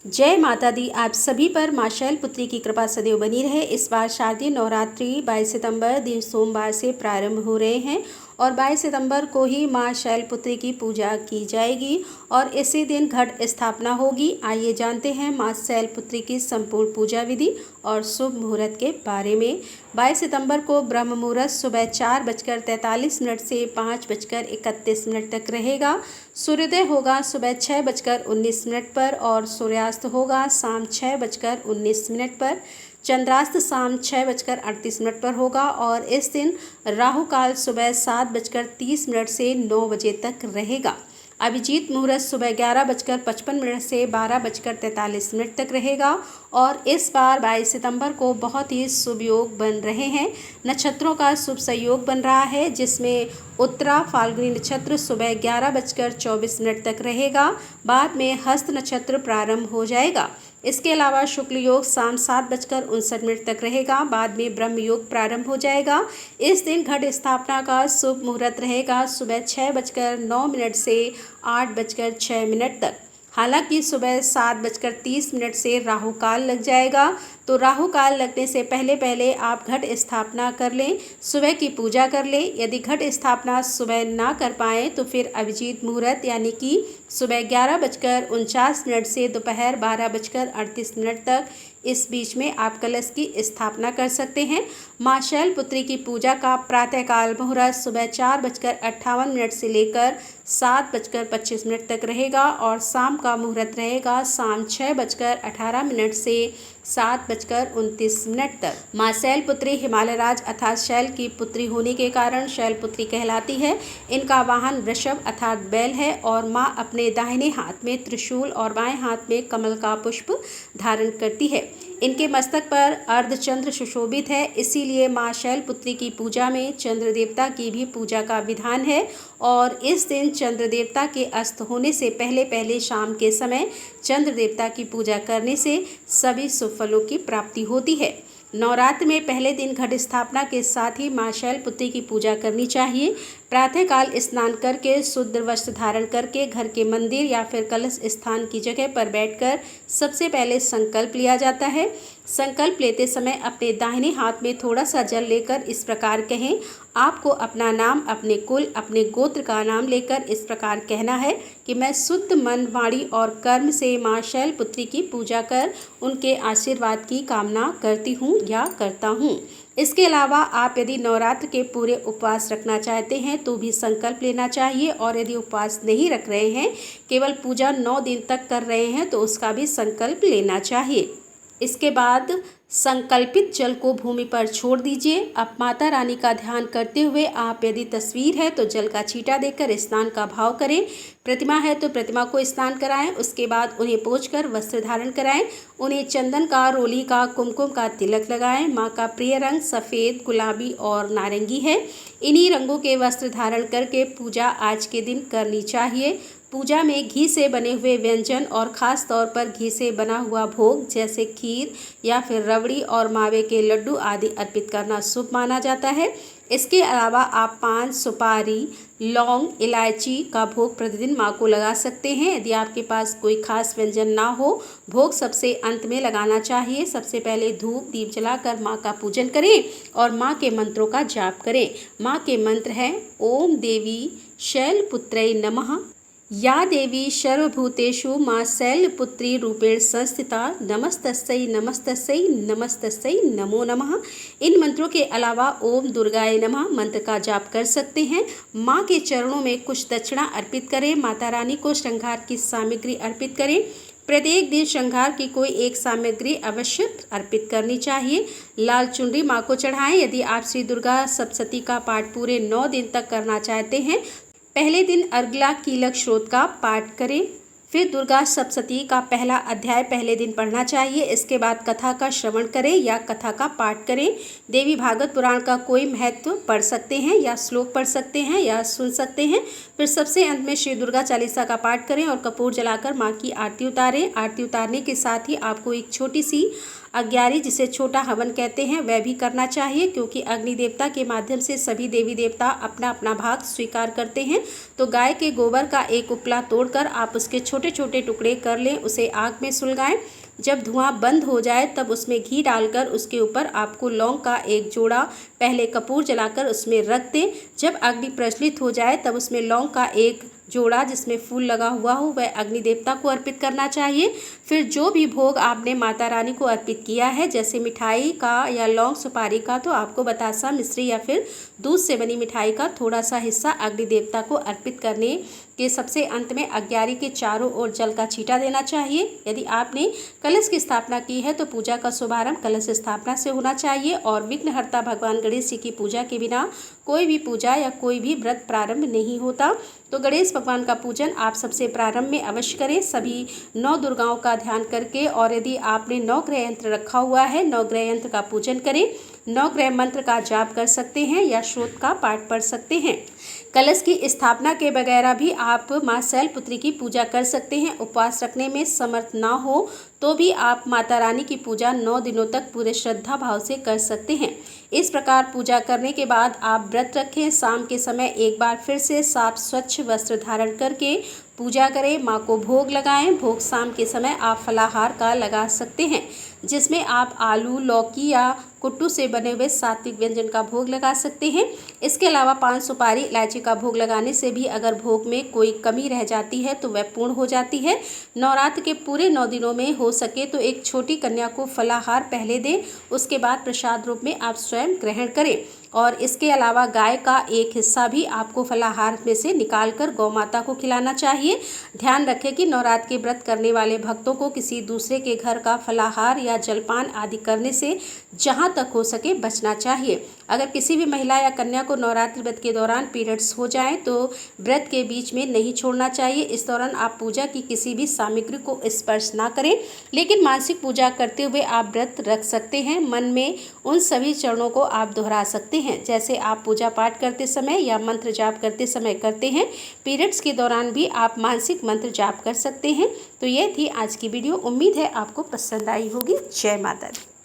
जय माता दी। आप सभी पर माँ शैलपुत्री की कृपा सदैव बनी रहे। इस बार शारदीय नवरात्रि 22 सितंबर दिन सोमवार से प्रारंभ हो रहे हैं और 22 सितंबर को ही माँ शैलपुत्री की पूजा की जाएगी और इसी दिन घट स्थापना होगी। आइए जानते हैं माँ शैलपुत्री की संपूर्ण पूजा विधि और शुभ मुहूर्त के बारे में। 22 सितंबर को ब्रह्म मुहूर्त सुबह 4:43 से 5:31 तक रहेगा। सूर्योदय होगा सुबह 6:19 पर और सूर्यास्त होगा शाम 6:19 पर। चंद्रास्त शाम 6:38 पर होगा और इस दिन राहु काल सुबह 7:30 से 9 बजे तक रहेगा। अभिजीत मुहूर्त सुबह 11:55 से 12:43 तक रहेगा और इस बार 22 सितंबर को बहुत ही शुभ योग बन रहे हैं। नक्षत्रों का शुभ संयोग बन रहा है जिसमें उत्तरा फाल्गुनी नक्षत्र सुबह 11:24 तक रहेगा। बाद में हस्त नक्षत्र प्रारंभ हो जाएगा। इसके अलावा शुक्ल योग शाम 7:59 तक रहेगा। बाद में ब्रह्म योग प्रारंभ हो जाएगा। इस दिन घट स्थापना का शुभ मुहूर्त रहेगा सुबह 6:09 से 8:06 तक। हालांकि सुबह 7:30 से राहु काल लग जाएगा, तो राहु काल लगने से पहले पहले आप घट स्थापना कर लें, सुबह की पूजा कर लें। यदि घट स्थापना सुबह ना कर पाएँ तो फिर अभिजीत मुहूर्त यानी कि सुबह 11:49 से दोपहर 12:38 तक इस बीच में आप कलश की स्थापना कर सकते हैं। माँ शैलपुत्री की पूजा का प्रातःकाल मुहूर्त सुबह 4:58 से लेकर 7:25 तक रहेगा और शाम का मुहूर्त रहेगा शाम 6:18 से 7:29 तक। माँ शैलपुत्री हिमालय राज अर्थात शैल की पुत्री होने के कारण शैलपुत्री कहलाती है। इनका वाहन वृषभ अर्थात बैल है और माँ अपने दाहिने हाथ में त्रिशूल और बाएं हाथ में कमल का पुष्प धारण करती है। इनके मस्तक पर अर्धचंद्र सुशोभित है, इसीलिए माँ शैलपुत्री की पूजा में चंद्र देवता की भी पूजा का विधान है और इस दिन चंद्र देवता के अस्त होने से पहले पहले शाम के समय चंद्र देवता की पूजा करने से सभी शुभ फलों की प्राप्ति होती है। नवरात्र में पहले दिन घट स्थापना के साथ ही माँ शैलपुत्री की पूजा करनी चाहिए। प्रातःकाल स्नान करके शुद्ध वस्त्र धारण करके घर के मंदिर या फिर कलश स्थान की जगह पर बैठकर सबसे पहले संकल्प लिया जाता है। संकल्प लेते समय अपने दाहिने हाथ में थोड़ा सा जल लेकर इस प्रकार कहें। आपको अपना नाम, अपने कुल, अपने गोत्र का नाम लेकर इस प्रकार कहना है कि मैं शुद्ध मन, वाणी और कर्म से माँ शैलपुत्री की पूजा कर उनके आशीर्वाद की कामना करती हूँ या करता हूँ। इसके अलावा आप यदि नवरात्र के पूरे उपवास रखना चाहते हैं तो भी संकल्प लेना चाहिए और यदि उपवास नहीं रख रहे हैं, केवल पूजा 9 दिन तक कर रहे हैं तो उसका भी संकल्प लेना चाहिए। इसके बाद संकल्पित जल को भूमि पर छोड़ दीजिए। अब माता रानी का ध्यान करते हुए आप यदि तस्वीर है तो जल का छींटा देकर स्नान का भाव करें। प्रतिमा है तो प्रतिमा को स्नान कराएं। उसके बाद उन्हें पोंछकर वस्त्र धारण कराएं। उन्हें चंदन का, रोली का, कुमकुम का तिलक लगाएं। माँ का प्रिय रंग सफ़ेद, गुलाबी और नारंगी है। इन्हीं रंगों के वस्त्र धारण करके पूजा आज के दिन करनी चाहिए। पूजा में घी से बने हुए व्यंजन और ख़ास तौर पर घी से बना हुआ भोग जैसे खीर या फिर रबड़ी और मावे के लड्डू आदि अर्पित करना शुभ माना जाता है। इसके अलावा आप पान, सुपारी, लौंग, इलायची का भोग प्रतिदिन माँ को लगा सकते हैं। यदि आपके पास कोई खास व्यंजन ना हो, भोग सबसे अंत में लगाना चाहिए। सबसे पहले धूप दीप जलाकर माँ का पूजन करें और माँ के मंत्रों का जाप करें। माँ के मंत्र हैं ओम देवी शैलपुत्रै नमः, या देवी सर्वभूतेषु माँ शैलपुत्री रूपेण संस्थिता, नमस्तस्यै नमस्तस्यै नमस्तस्यै नमो नमः। इन मंत्रों के अलावा ओम दुर्गाय नमः मंत्र का जाप कर सकते हैं। माँ के चरणों में कुछ दक्षिणा अर्पित करें। माता रानी को श्रृंगार की सामग्री अर्पित करें। प्रत्येक दिन श्रृंगार की कोई एक सामग्री अवश्य अर्पित करनी चाहिए। लाल चुनरी माँ को चढ़ाएं। यदि आप श्री दुर्गा सप्तशती का पाठ पूरे 9 दिन तक करना चाहते हैं, पहले दिन अर्गला कीलक श्रोत का पाठ करें। फिर दुर्गा सप्तशती का पहला अध्याय पहले दिन पढ़ना चाहिए। इसके बाद कथा का श्रवण करें या कथा का पाठ करें। देवी भागवत पुराण का कोई महत्व पढ़ सकते हैं या श्लोक पढ़ सकते हैं या सुन सकते हैं। फिर सबसे अंत में श्री दुर्गा चालीसा का पाठ करें और कपूर जलाकर माँ की आरती उतारें। आरती उतारने के साथ ही आपको एक छोटी सी अग्यारी, जिसे छोटा हवन कहते हैं, वह भी करना चाहिए, क्योंकि अग्नि देवता के माध्यम से सभी देवी देवता अपना अपना भाग स्वीकार करते हैं। तो गाय के गोबर का एक उपला तोड़कर आप उसके छोटे छोटे टुकड़े कर लें, उसे आग में सुलगाएं। जब धुआं बंद हो जाए तब उसमें घी डालकर उसके ऊपर आपको लौंग का एक जोड़ा पहले कपूर जलाकर उसमें रख दें। जब अग्नि प्रज्वलित हो जाए तब उसमें लौंग का एक जोड़ा जिसमें फूल लगा हुआ हो वह अग्नि देवता को अर्पित करना चाहिए। फिर जो भी भोग आपने माता रानी को अर्पित किया है, जैसे मिठाई का या लौंग सुपारी का, तो आपको बतासा, मिश्री या फिर दूध से बनी मिठाई का थोड़ा सा हिस्सा अग्नि देवता को अर्पित करने के सबसे अंत में अग्यारी के चारों ओर जल का छींटा देना चाहिए। यदि आपने कलश की स्थापना की है तो पूजा का शुभारंभ कलश स्थापना से होना चाहिए। और विघ्नहर्ता भगवान गणेश जी की पूजा के बिना कोई भी पूजा या कोई भी व्रत प्रारंभ नहीं होता। तो गणेश भगवान का पूजन आप सबसे प्रारंभ में अवश्य करें, सभी 9 दुर्गाओं का ध्यान करके। और यदि आपने 9 ग्रह यंत्र रखा हुआ है, 9 ग्रह यंत्र का पूजन करें, 9 ग्रह मंत्र का जाप कर सकते हैं या श्रोत का पाठ पढ़ सकते हैं। कलश की स्थापना के बगैर भी आप माँ शैलपुत्री की पूजा कर सकते हैं। उपवास रखने में समर्थ ना हो तो भी आप माता रानी की पूजा 9 दिनों तक पूरे श्रद्धा भाव से कर सकते हैं। इस प्रकार पूजा करने के बाद आप व्रत रखें। शाम के समय एक बार फिर से साफ स्वच्छ वस्त्र धारण करके पूजा करें, माँ को भोग लगाएं। भोग शाम के समय आप फलाहार का लगा सकते हैं, जिसमें आप आलू, लौकी या कुट्टू से बने हुए सात्विक व्यंजन का भोग लगा सकते हैं। इसके अलावा पान सुपारी, इलायची का भोग लगाने से भी अगर भोग में कोई कमी रह जाती है तो वह पूर्ण हो जाती है। नवरात्र के पूरे 9 दिनों में हो सके तो एक छोटी कन्या को फलाहार पहले दें, उसके बाद प्रसाद रूप में आप स्वयं ग्रहण करें। और इसके अलावा गाय का एक हिस्सा भी आपको फलाहार में से निकालकर गौ माता को खिलाना चाहिए। ध्यान रखें कि नवरात्र के व्रत करने वाले भक्तों को किसी दूसरे के घर का फलाहार या जलपान आदि करने से जहां तक हो सके बचना चाहिए। अगर किसी भी महिला या कन्या को नवरात्रि व्रत के दौरान पीरियड्स हो जाएं तो व्रत के बीच में नहीं छोड़ना चाहिए। इस दौरान आप पूजा की किसी भी सामग्री को स्पर्श ना करें, लेकिन मानसिक पूजा करते हुए आप व्रत रख सकते हैं। मन में उन सभी चरणों को आप दोहरा सकते हैं जैसे आप पूजा पाठ करते समय या मंत्र जाप करते समय करते हैं। पीरियड्स के दौरान भी आप मानसिक मंत्र जाप कर सकते हैं। तो ये थी आज की वीडियो। उम्मीद है आपको पसंद आई होगी। जय माता दी।